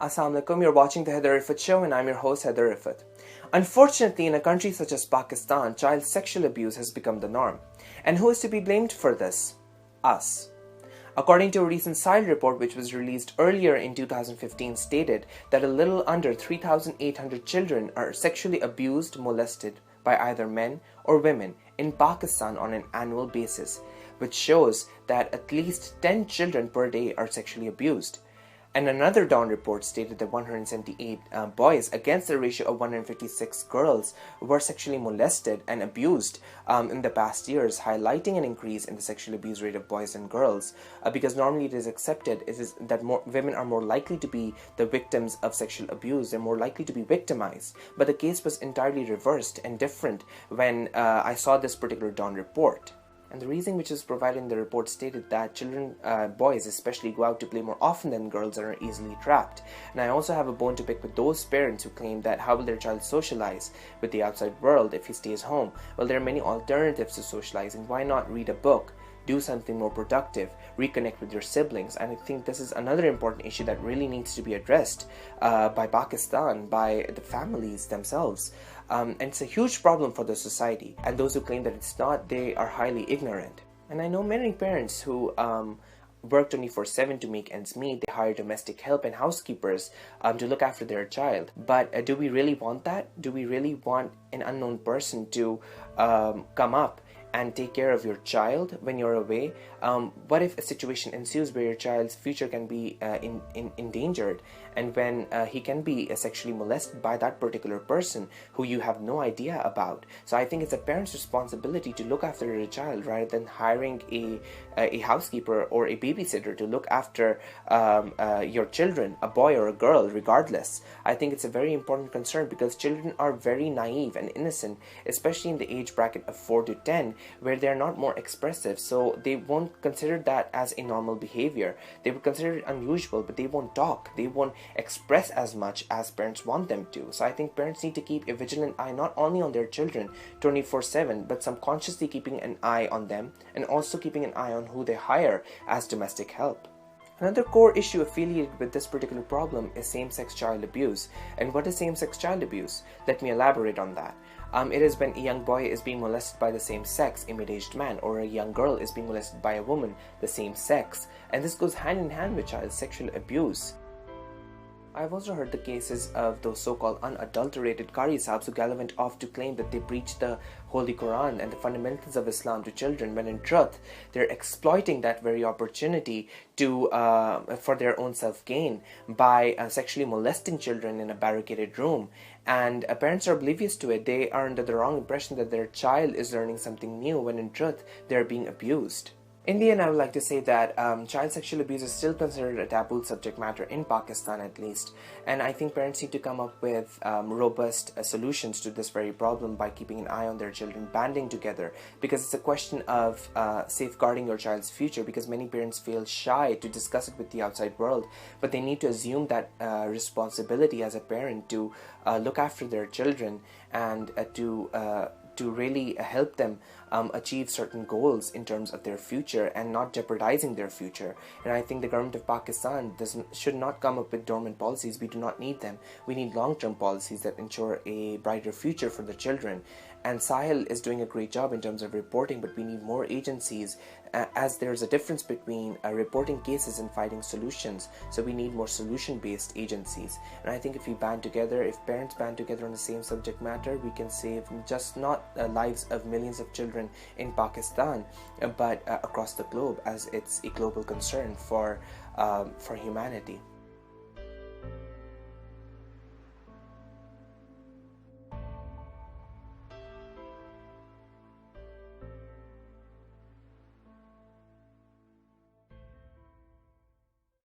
Assalamu alaikum, you're watching the Haider Rifaat show and I'm your host Haider Rifaat. Unfortunately, in a country such as Pakistan, child sexual abuse has become the norm. And who is to be blamed for this? Us. According to a recent Sahil report which was released earlier in 2015 stated that a little under 3,800 children are sexually abused, molested by either men or women in Pakistan on an annual basis, which shows that at least 10 children per day are sexually abused. And another Dawn report stated that 178 boys against the ratio of 156 girls were sexually molested and abused in the past years, highlighting an increase in the sexual abuse rate of boys and girls, because normally it is accepted that women are more likely to be the victims of sexual abuse, they're more likely to be victimized. But the case was entirely reversed and different when I saw this particular Dawn report. And the reason which is provided in the report stated that children, boys especially, go out to play more often than girls and are easily trapped. And I also have a bone to pick with those parents who claim that how will their child socialize with the outside world if he stays home? Well, there are many alternatives to socializing. Why not read a book? Do something more productive, reconnect with your siblings. And I think this is another important issue that really needs to be addressed by Pakistan, by the families themselves. And it's a huge problem for the society. And those who claim that it's not, they are highly ignorant. And I know many parents who work 24/7 to make ends meet. They hire domestic help and housekeepers to look after their child. But do we really want that? Do we really want an unknown person to come up and take care of your child when you're away? What if a situation ensues where your child's future can be endangered, and when he can be sexually molested by that particular person who you have no idea about? So I think it's a parent's responsibility to look after your child rather than hiring a housekeeper or a babysitter to look after your children, a boy or a girl, regardless. I think it's a very important concern because children are very naive and innocent, especially in the age bracket of 4 to 10, where they're not more expressive, so they won't consider that as a normal behavior. They would consider it unusual, but they won't talk, they won't express as much as parents want them to. So I think parents need to keep a vigilant eye not only on their children 24/7, but subconsciously keeping an eye on them and also keeping an eye on who they hire as domestic help. Another core issue affiliated with this particular problem is same-sex child abuse. And what is same-sex child abuse? Let me elaborate on that. It is when a young boy is being molested by the same sex, a mid-aged man, or a young girl is being molested by a woman, the same sex. And this goes hand in hand with child sexual abuse. I've also heard the cases of those so-called unadulterated Qari Sahibs who gallivant off to claim that they preach the Holy Quran and the fundamentals of Islam to children, when in truth they're exploiting that very opportunity to for their own self-gain by sexually molesting children in a barricaded room. And parents are oblivious to it. They are under the wrong impression that their child is learning something new, when in truth they're being abused. In the end, I would like to say that child sexual abuse is still considered a taboo subject matter in Pakistan, at least. And I think parents need to come up with robust solutions to this very problem by keeping an eye on their children, banding together, because it's a question of safeguarding your child's future, because many parents feel shy to discuss it with the outside world, but they need to assume that responsibility as a parent to look after their children and to really help them achieve certain goals in terms of their future and not jeopardizing their future. And I think the government of Pakistan should not come up with dormant policies. We do not need them. We need long-term policies that ensure a brighter future for the children. And Sahil is doing a great job in terms of reporting, but we need more agencies, as there's a difference between reporting cases and finding solutions. So we need more solution-based agencies. And I think if we band together, if parents band together on the same subject matter, we can save just not lives of millions of children in Pakistan, but across the globe, as it's a global concern for humanity.